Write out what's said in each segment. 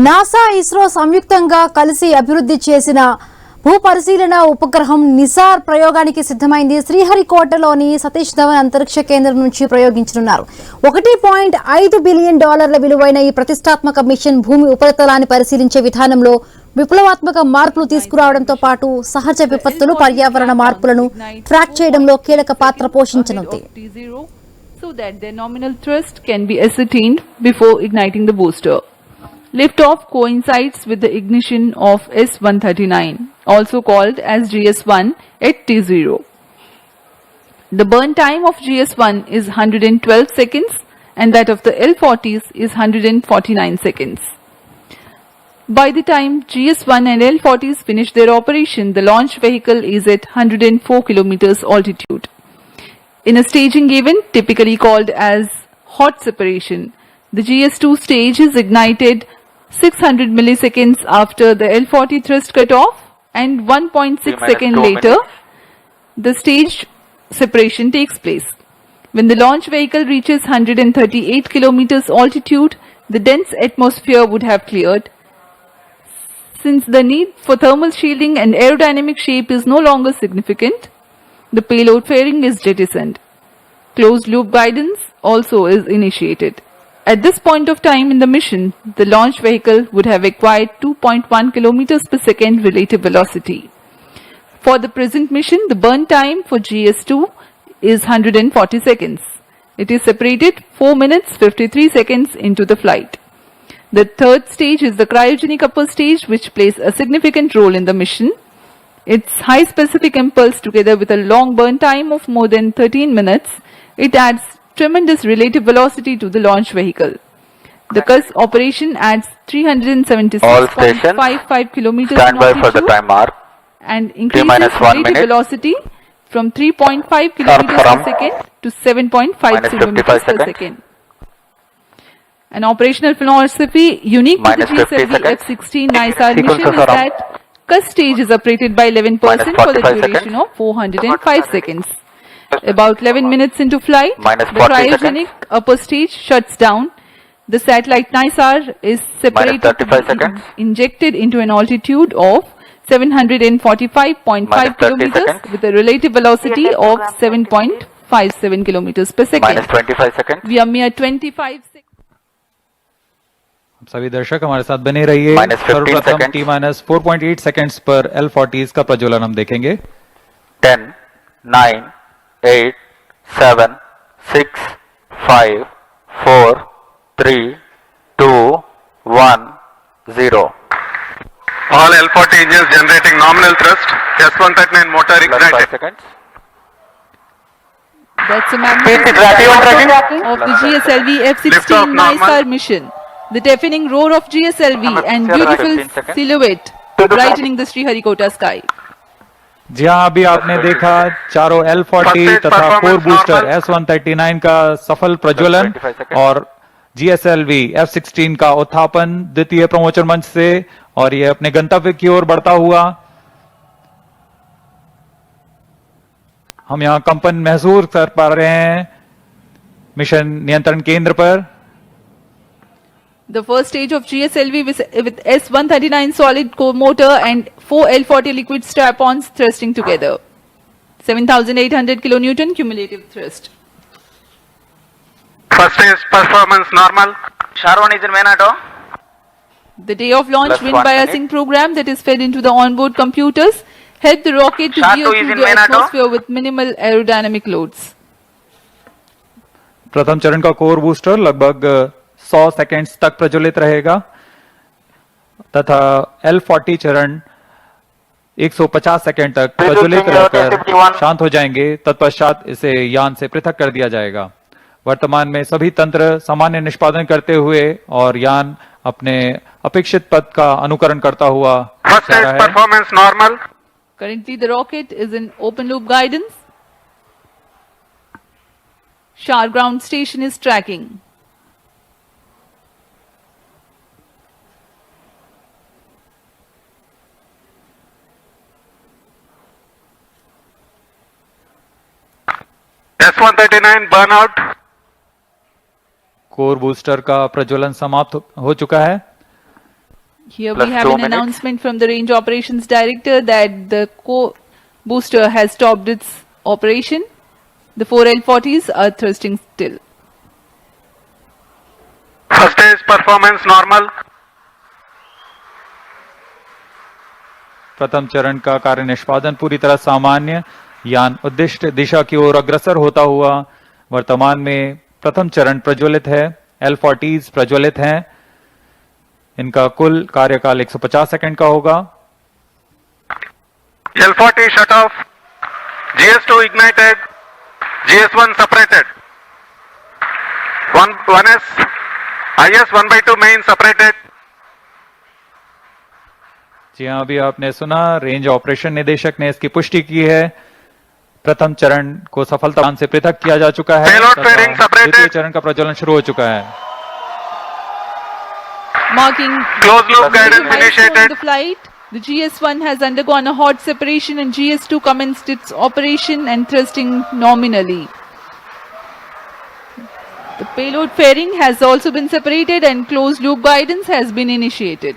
NASA ISRO సంయుక్తంగా కలిసి అభివృద్ధి చేసిన భూపరిశీలన ఉపగ్రహం నిసార్ ప్రయోగానికి సిద్ధమైంది. శ్రీహరికోటలోని సతీష్ ధవన్ అంతరిక్ష కేంద్రం నుంచి ప్రయోగించనున్నారు. $1.5 బిలియన్ విలువైన ఈ ప్రతిష్టాత్మక మిషన్ భూమి ఉపరితలాన్ని పరిశీలించే విధానంలో విప్లవాత్మక మార్పులు తీసుకురావడంతో పాటు సహజ విపత్తులు, పర్యావరణ మార్పులను ట్రాక్ చేయడంలో కీలక పాత్ర పోషించనుంది. So that their nominal thrust can be ascertained before igniting the booster. Liftoff coincides with the ignition of S-139, also called as GS-1 at T0. The burn time of GS-1 is 112 seconds and that of the L-40s is 149 seconds. By the time GS-1 and L-40s finish their operation, the launch vehicle is at 104 kilometers altitude. In a staging event typically called as hot separation, the GS-2 stage is ignited 600 milliseconds after the L-40 thrust cutoff and 1.6 seconds later the stage separation takes place. When the launch vehicle reaches 138 kilometers altitude, the dense atmosphere would have cleared. Since the need for thermal shielding and aerodynamic shape is no longer significant, the payload fairing is jettisoned. Closed loop guidance also is initiated. At this point of time in the mission, the launch vehicle would have acquired 2.1 kilometers per second relative velocity. For the present mission, the burn time for GS-2 is 140 seconds. It is separated 4 minutes 53 seconds into the flight. The third stage is the cryogenic upper stage, which plays a significant role in the mission. Its high specific impulse together with a long burn time of more than 13 minutes, it adds tremendous relative velocity to the launch vehicle. The CUS operation adds 376.55 kilometers in altitude and increases relative velocity from 3.5 kilometers per second to 7.5 kilometers per second. An operational philosophy unique to the GSLV F-16 NISAR mission is that CUS stage is operated by 11% for the duration of 405 seconds. About 11 minutes into flight, the cryogenic upper stage shuts down. The satellite NISAR is separated to be injected into an altitude of 745.5 kilometers with a relative velocity of 7.57 kilometers per second. Minus 25 seconds. We are mere 25 seconds. सभी दर्शक हमारे साथ बने रहिए। सर्वप्रथम T-4.8 seconds पर L-40s का प्रज्वलन हम देखेंगे। 10, 9, 8, 7, 6, 5, 4, 3, 2, 1, 0. All L-40 engines generating nominal thrust. S-139 motor ignited. 5 seconds. That's a magnificent of the GSLV F-16 NISAR mission. The deafening roar of GSLV and beautiful silhouette brightening the Sriharikota sky. जी हाँ, अभी आपने देखा चारों L-40 तथा 4 booster S-139 का सफल प्रज्वलन और GSLV F-16 का उत्थापन द्वितीय प्रमोचन मंच से, और ये अपने गंतव्य की ओर बढ़ता हुआ। हम यहाँ कंपन महसूस कर पा रहे हैं मिशन नियंत्रण केंद्र पर। The first stage of GSLV with S-139 solid core motor and 4 L-40 liquid strap-ons thrusting together. 7,800 kilonewton cumulative thrust. First stage performance normal. Sharwan is in main auto. The day of launch wind biasing program that is fed into the onboard computers helped the rocket to veer through the atmosphere with minimal aerodynamic loads. प्रथम चरण का core booster लगभग 100 seconds तक प्रज्वलित रहेगा तथा L-40 चरण 150 second तक प्रज्वलित रहकर शांत हो जाएंगे। तत्पश्चात इसे यान से पृथक कर दिया जाएगा। वर्तमान में सभी तंत्र सामान्य निष्पादन करते हुए और यान अपने अपेक्षित पथ का अनुकरण करता हुआ First stage performance normal. Currently the rocket is in open loop guidance. Shar ground station is tracking. S-139 burnout. Core booster का प्रज्वलन समाप्त हो चुका है। Here Plus we have 2 an minutes. announcement from the Range Operations Director that the booster has stopped its operation. The 4 L40s are thrusting still. First stage performance normal. प्रथम चरण का कार्य निष्पादन पूरी तरह सामान्य, यान उद्दिष्ट दिशा की ओर अग्रसर होता हुआ वर्तमान में प्रथम चरण प्रज्वलित है। L40s प्रज्वलित हैं। इनका कुल कार्यकाल 150 सेकंड का होगा। L40 shut off. GS2 ignited. GS1 separated. 1S. IS 1/2 main separated. जी हाँ, अभी आपने सुना, रेंज ऑपरेशन निदेशक ने इसकी पुष्टि की है। प्रथम चरण को सफलता से पृथक किया जा चुका है Payload तथा fairing separated. द्वितीय चरण का प्रज्वलन शुरू हो चुका है। Marking Closed loop the guidance milestone initiated. of the flight, the GS1 has undergone a hot separation and GS2 commenced its operation and thrusting nominally. The payload fairing has also been separated and closed loop guidance has been initiated.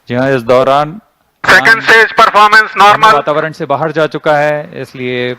जी हाँ, इस दौरान Second stage performance अन्य normal. वातावरण से बाहर जा चुका है, इसलिए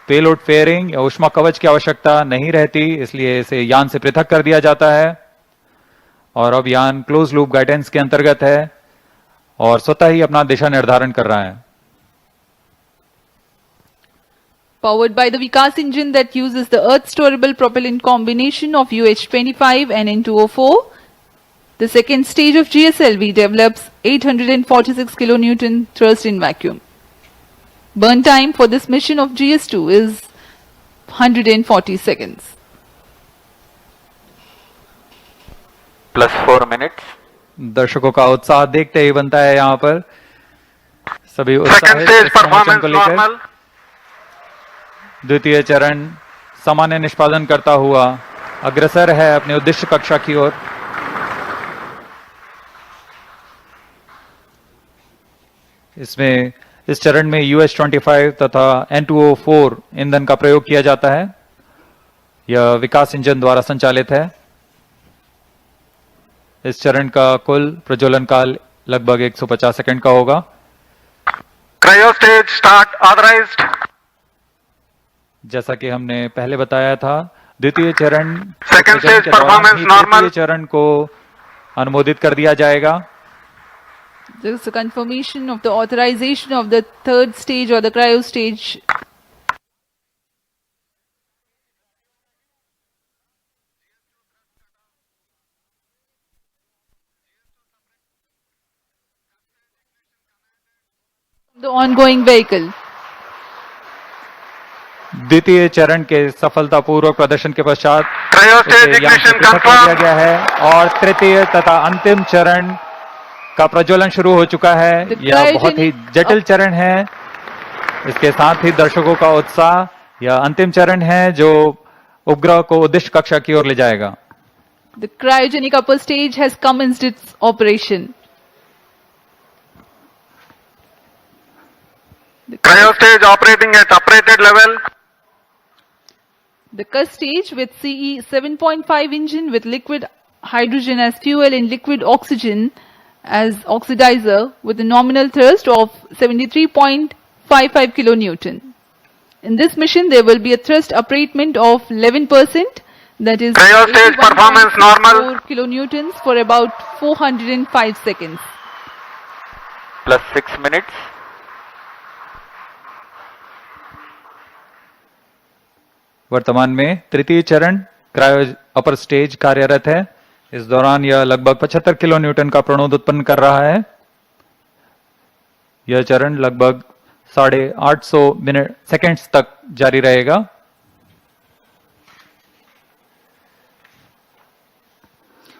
पेलोड फेयरिंग या ऊष्मा कवच की आवश्यकता नहीं रहती, इसलिए इसे यान से पृथक कर दिया जाता है और अब यान क्लोज लूप गाइडेंस के अंतर्गत है और स्वतः ही अपना दिशा निर्धारण कर रहा है। Powered by the Vikas engine that uses the Earth storable propellant combination of UH-25 and N2O4, the second stage of GSLV develops 846 kilonewton thrust in vacuum. Burn time for this mission of GS2 is 140 seconds. Plus 4 minutes. दर्शकों का उत्साह देखते ही बनता है, यहाँ पर सभी Second उत्साहित stage इस प्रमोशन performance को लेकर। normal. द्वितीय चरण सामान्य निष्पादन करता हुआ अग्रसर है अपने उद्देश्य कक्षा की ओर। इसमें इस चरण में UH-25 तथा N2O4 ईंधन का प्रयोग किया जाता है। यह विकास इंजन द्वारा संचालित है। इस चरण का कुल प्रज्वलन काल लगभग 150 सेकंड का होगा। Cryo stage start authorized. जैसा कि हमने पहले बताया था, द्वितीय चरण Second प्रज्वलन stage के दौरान performance ही normal. तृतीय चरण को अनुमोदित कर दिया जाएगा। There is a confirmation of the authorization of the third stage or the cryo stage. The ongoing vehicle. द्वितीय चरण के सफलतापूर्वक प्रदर्शन के पश्चात Cryo उसे stage यान से ignition पृथक कर दिया confirmed. गया है और तृतीय तथा अंतिम चरण का प्रज्वलन शुरू हो चुका है। यह बहुत ही जटिल चरण है। इसके साथ ही दर्शकों का उत्साह, यह अंतिम चरण है जो उपग्रह को उद्देश्य कक्षा की ओर ले जाएगा। The cryogenic upper stage has commenced its operation. Cryo stage operating at uprated level. The Cus stage with CE 7.5 engine with liquid hydrogen as fuel and liquid oxygen as oxidizer with a nominal thrust of 73.55 kilonewton. In this mission, there will be a thrust upratement of 11%, that is Cryo stage performance normal. 4 kilonewtons for about 405 seconds. Plus 6 minutes. वर्तमान में तृतीय चरण cryo upper stage कार्यरत है। इस दौरान यह लगभग 75 किलो न्यूटन का प्रणोद उत्पन्न कर रहा है। यह चरण लगभग 850 सेकेंड्स तक जारी रहेगा।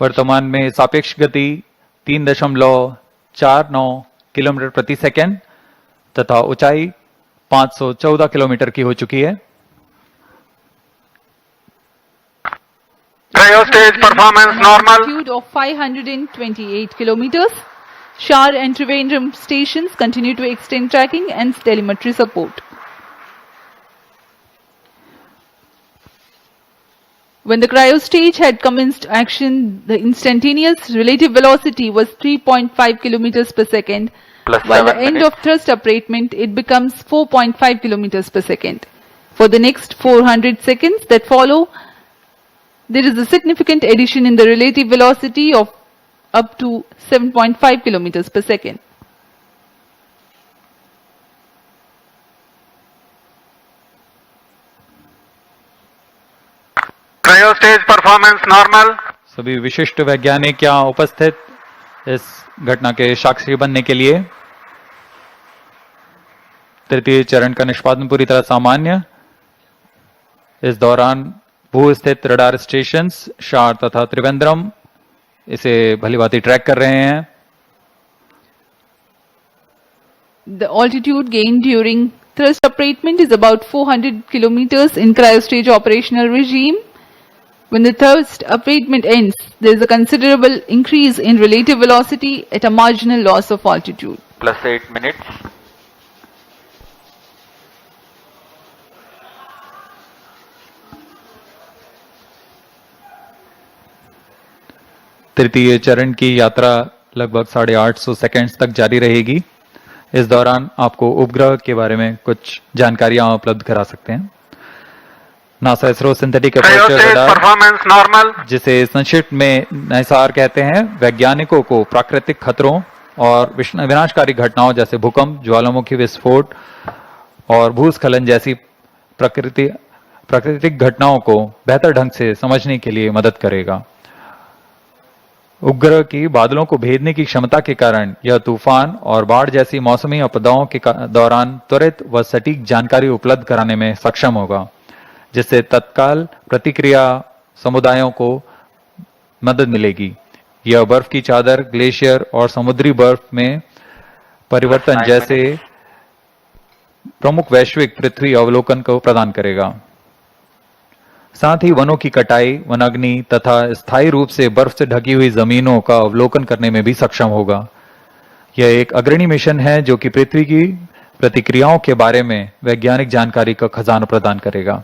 वर्तमान में सापेक्ष गति 3.49 किलोमीटर प्रति सेकेंड तथा ऊंचाई 514 किलोमीटर की हो चुकी है। Cryo stage performance normal. Altitude of 528 kilometers. Shar and Trivandrum stations continue to extend tracking and telemetry support. When the cryostage had commenced action, the instantaneous relative velocity was 3.5 kilometers per second, Plus while the 7 end minutes. of thrust upratement it becomes 4.5 kilometers per second. For the next 400 seconds that follow, there is a significant addition in the relative velocity of up to 7.5 kilometers per second. Cryostage performance normal. सभी विशिष्ट वैज्ञानिक यहाँ उपस्थित इस घटना के साक्षी बनने के लिए। तृतीय चरण का निष्पादन पूरी तरह सामान्य। इस दौरान भू स्थित रडार स्टेशन शार तथा त्रिवेंद्रम इसे भलीभांति ट्रैक कर रहे हैं। The altitude gained during thrust upratement is about 400 kilometers in cryostage operational regime. When the thrust upratement ends, there is a considerable increase in relative velocity at a marginal loss of altitude. Plus 8 minutes. तृतीय चरण की यात्रा लगभग 850 seconds तक जारी रहेगी। इस दौरान आपको उपग्रह के बारे में कुछ जानकारियां उपलब्ध करा सकते हैं। NASA ISRO synthetic aperture Cryostage radar, performance normal. जिसे संक्षिप्त में नाइसार कहते हैं, वैज्ञानिकों को प्राकृतिक खतरों और विनाशकारी घटनाओं जैसे भूकंप, ज्वालामुखी विस्फोट और भूस्खलन जैसी प्राकृतिक घटनाओं को बेहतर ढंग से समझने के लिए मदद करेगा। उपग्रह की बादलों को भेदने की क्षमता के कारण यह तूफान और बाढ़ जैसी मौसमी आपदाओं के दौरान त्वरित व सटीक जानकारी उपलब्ध कराने में सक्षम होगा, जिससे तत्काल प्रतिक्रिया समुदायों को मदद मिलेगी। यह बर्फ की चादर, ग्लेशियर और समुद्री बर्फ में परिवर्तन जैसे प्रमुख वैश्विक पृथ्वी अवलोकन को प्रदान करेगा। साथ ही वनों की कटाई, वनाग्नि तथा स्थायी रूप से बर्फ से ढकी हुई जमीनों का अवलोकन करने में भी सक्षम होगा। यह एक अग्रणी मिशन है जो कि पृथ्वी की प्रतिक्रियाओं के बारे में वैज्ञानिक जानकारी का खजाना प्रदान करेगा।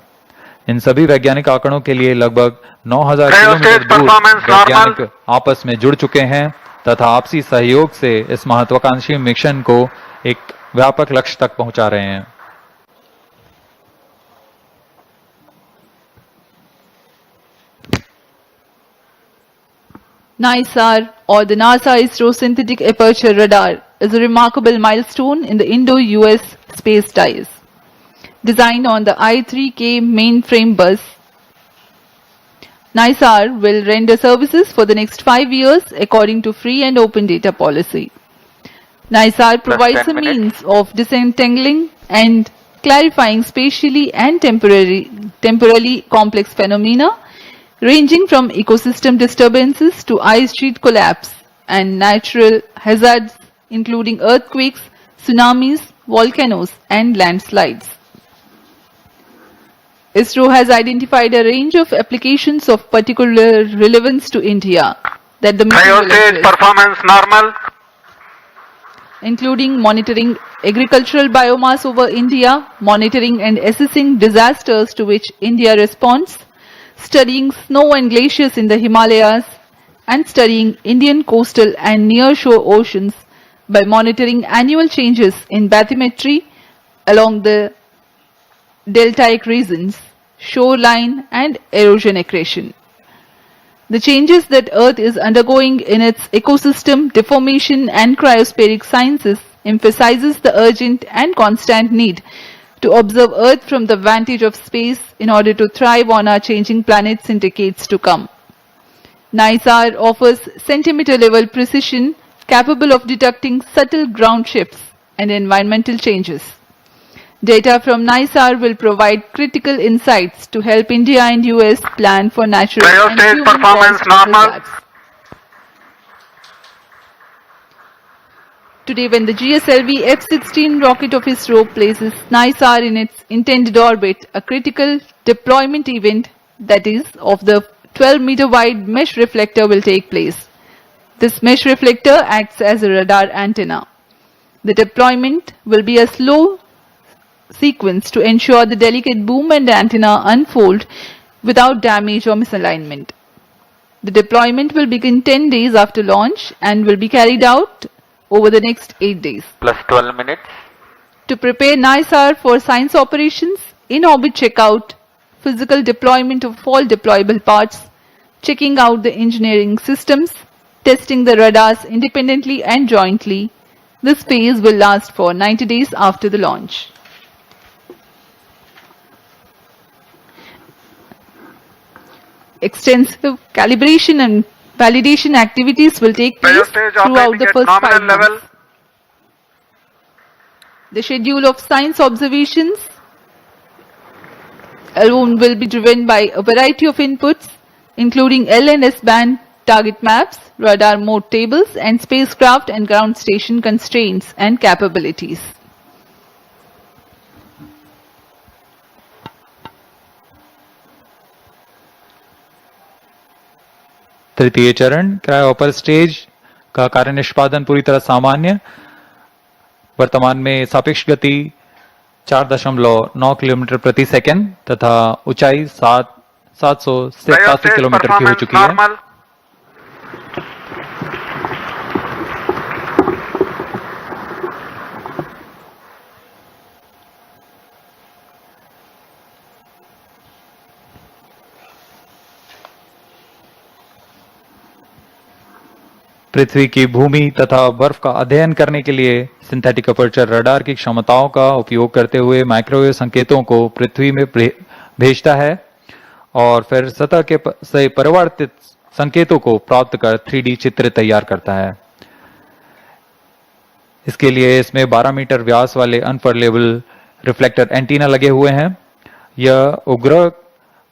इन सभी वैज्ञानिक आंकड़ों के लिए लगभग 9000 किलोमीटर दूर वैज्ञानिक आपस में जुड़ चुके हैं तथा आपसी सहयोग से इस महत्वाकांक्षी मिशन को एक व्यापक लक्ष्य तक पहुंचा रहे हैं। NISAR, or the NASA ISRO Synthetic Aperture Radar, is a remarkable milestone in the Indo-US space ties. Designed on the I-3K mainframe bus, NISAR will render services for the next 5 years according to free and open data policy. NISAR provides 10 a minutes. means of disentangling and clarifying spatially and temporally complex phenomena ranging from ecosystem disturbances to ice sheet collapse and natural hazards including earthquakes, tsunamis, volcanoes and landslides. ISRO has identified a range of applications of particular relevance to India that the mission will Cryostage address, performance normal. including monitoring agricultural biomass over India, monitoring and assessing disasters to which India responds, studying snow and glaciers in the Himalayas, and studying Indian coastal and nearshore oceans by monitoring annual changes in bathymetry along the deltaic regions, shoreline and erosion accretion. The changes that Earth is undergoing in its ecosystem, deformation and cryospheric sciences emphasizes the urgent and constant need to observe Earth from the vantage of space in order to thrive on our changing planets in decades to come. NISAR offers centimeter-level precision capable of detecting subtle ground shifts and environmental changes. Data from NISAR will provide critical insights to help India and US plan for natural and Cryostage performance human-caused normal. hazards. Today, when the GSLV F-16 rocket of ISRO places NISAR in its intended orbit, a critical deployment event, that is, of the 12-meter wide mesh reflector will take place. This mesh reflector acts as a radar antenna. The deployment will be a slow sequence to ensure the delicate boom and antenna unfold without damage or misalignment. The deployment will begin 10 days after launch and will be carried out over the next 8 days. plus 12 minutes, To prepare NISAR for science operations, in-orbit checkout, physical deployment of all deployable parts, checking out the engineering systems, testing the radars independently and jointly. This phase will last for 90 days after the launch. Extensive calibration and validation activities will take place Biostage throughout operating the at first 5 nominal months. level. The schedule of science observations alone will be driven by a variety of inputs, including L and S band target maps, radar mode tables, and spacecraft and ground station constraints and capabilities. तृतीय चरण cryo upper stage का कार्य निष्पादन पूरी तरह सामान्य। वर्तमान में सापेक्ष गति 4.9 किलोमीटर प्रति सेकंड तथा ऊंचाई 787 Biostage किलोमीटर की हो performance चुकी है। normal. पृथ्वी की भूमि तथा बर्फ का अध्ययन करने के लिए सिंथेटिक अपर्चर रडार की क्षमताओं का उपयोग करते हुए माइक्रोवेव संकेतों को पृथ्वी में भेजता है और फिर सतह के से परिवर्तित संकेतों को प्राप्त कर 3D चित्र तैयार करता है। इसके लिए इसमें 12 मीटर व्यास वाले अनफरलेबल रिफ्लेक्टर एंटीना लगे हुए हैं। यह उपग्रह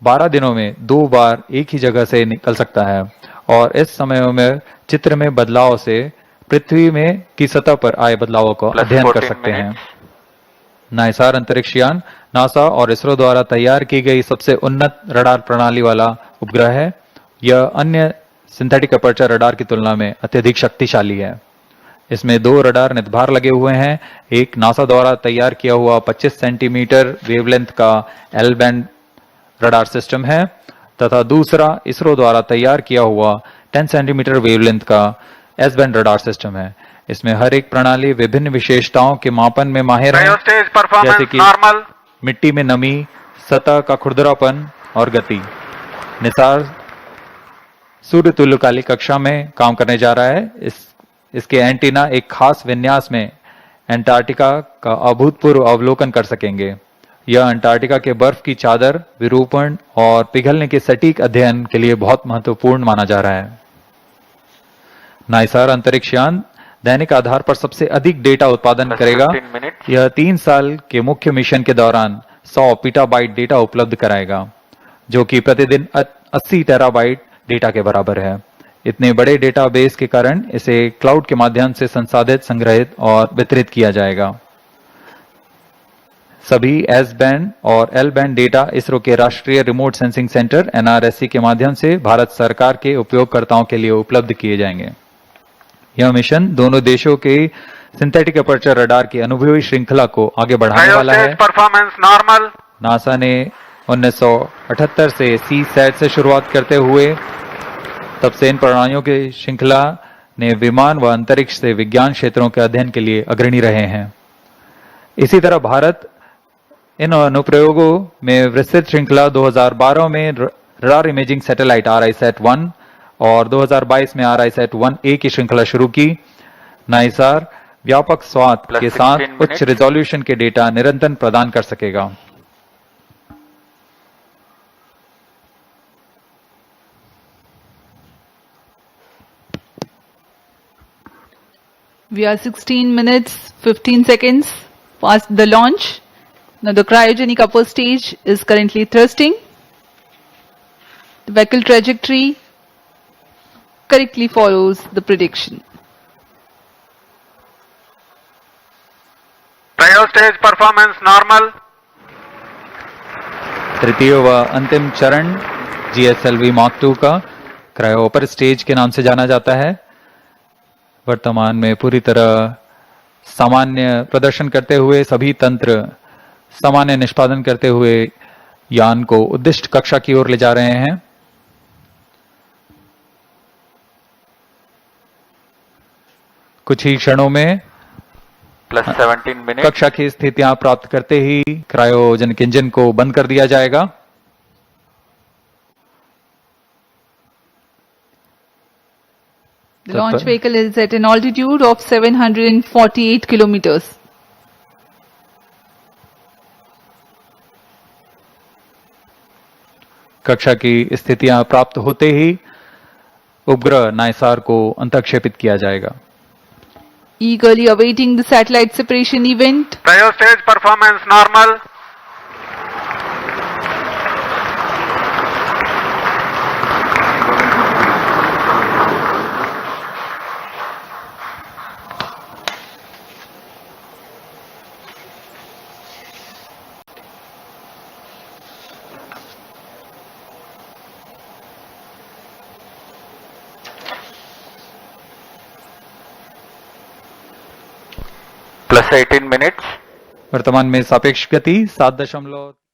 12 दिनों में 2 बार एक ही जगह से निकल सकता है और इस समय में चित्र में बदलाव से पृथ्वी में की सतह पर आए बदलावों को plus अध्ययन कर 14 सकते हैं। minutes, नाइसार अंतरिक्ष यान नासा और इसरो द्वारा तैयार की गई सबसे उन्नत रडार प्रणाली वाला उपग्रह है। यह अन्य सिंथेटिक अपर्चर रडार की तुलना में अत्यधिक शक्तिशाली है। इसमें 2 रडार नितंभार लगे हुए हैं। एक नासा द्वारा तैयार किया हुआ 25 सेंटीमीटर वेवलेंथ का एल बैंड रडार सिस्टम है तथा दूसरा इसरो द्वारा तैयार किया हुआ 10 सेंटीमीटर वेवलेंथ का एस बैंड रडार सिस्टम है। इसमें हर एक प्रणाली विभिन्न विशेषताओं के मापन में माहिर है, Biostage जैसे performance कि normal. मिट्टी में नमी, सतह का खुरदरापन और गति। निसार सूर्य तुल्यकालिक कक्षा में काम करने जा रहा है। इसके एंटीना एक खास विन्यास में अंटार्कटिका का अभूतपूर्व अवलोकन कर सकेंगे। यह अंटार्कटिका के बर्फ की चादर, विरूपण और पिघलने के सटीक अध्ययन के लिए बहुत महत्वपूर्ण माना जा रहा है। नाइसार अंतरिक्ष यान दैनिक आधार पर सबसे अधिक डेटा उत्पादन plus करेगा। 15 minutes, यह 3 साल के मुख्य मिशन के दौरान 100 पीटाबाइट डेटा उपलब्ध कराएगा, जो कि प्रतिदिन 80 टेराबाइट डेटा के बराबर है। इतने बड़े डेटाबेस के कारण इसे क्लाउड के माध्यम से संसाधित, संग्रहित और वितरित किया जाएगा। सभी एस बैंड और एल बैंड डेटा इसरो के राष्ट्रीय रिमोट सेंसिंग सेंटर NRSC के माध्यम से भारत सरकार के उपयोगकर्ताओं के लिए उपलब्ध किए जाएंगे। यह मिशन दोनों देशों के सिंथेटिक अपर्चर रडार की अनुभवी श्रृंखला को आगे बढ़ाने वाला है। Biostage performance normal. नासा ने 1978 से CSAT से शुरुआत करते हुए तब से इन प्रणालियों की श्रृंखला ने विमान व अंतरिक्ष से विज्ञान क्षेत्रों के अध्ययन के लिए अग्रणी रहे हैं। इसी तरह भारत इन अनुप्रयोगों में विस्तृत श्रृंखला 2012 में रडार इमेजिंग सैटेलाइट RISAT-1 और 2022 में RISAT-1A की श्रृंखला शुरू की। नाइसार व्यापक स्वाद Plus के 16 साथ minutes. उच्च रिजोल्यूशन के डेटा निरंतर प्रदान कर सकेगा। We are 16 minutes 15 seconds past the launch. Now the cryogenic upper stage is currently thrusting. The vehicle trajectory correctly follows the prediction. Biostage performance normal. तृतीय व अंतिम चरण GSLV Mark II का क्रायो अपर स्टेज के नाम से जाना जाता है। वर्तमान में पूरी तरह सामान्य प्रदर्शन करते हुए, सभी तंत्र सामान्य निष्पादन करते हुए यान को उद्दिष्ट कक्षा की ओर ले जा रहे हैं। कुछ ही क्षणों में plus 17 minutes, कक्षा की स्थितियां प्राप्त करते ही क्रायोजेनिक इंजन को बंद कर दिया जाएगा। The launch vehicle is at an altitude of 748 kilometers. कक्षा की स्थितियां प्राप्त होते ही उपग्रह नायसार को अंतःक्षेपित किया जाएगा। Eagerly awaiting the satellite separation event, Cryo stage performance normal. plus 18 minutes, वर्तमान में सापेक्ष गति 7.3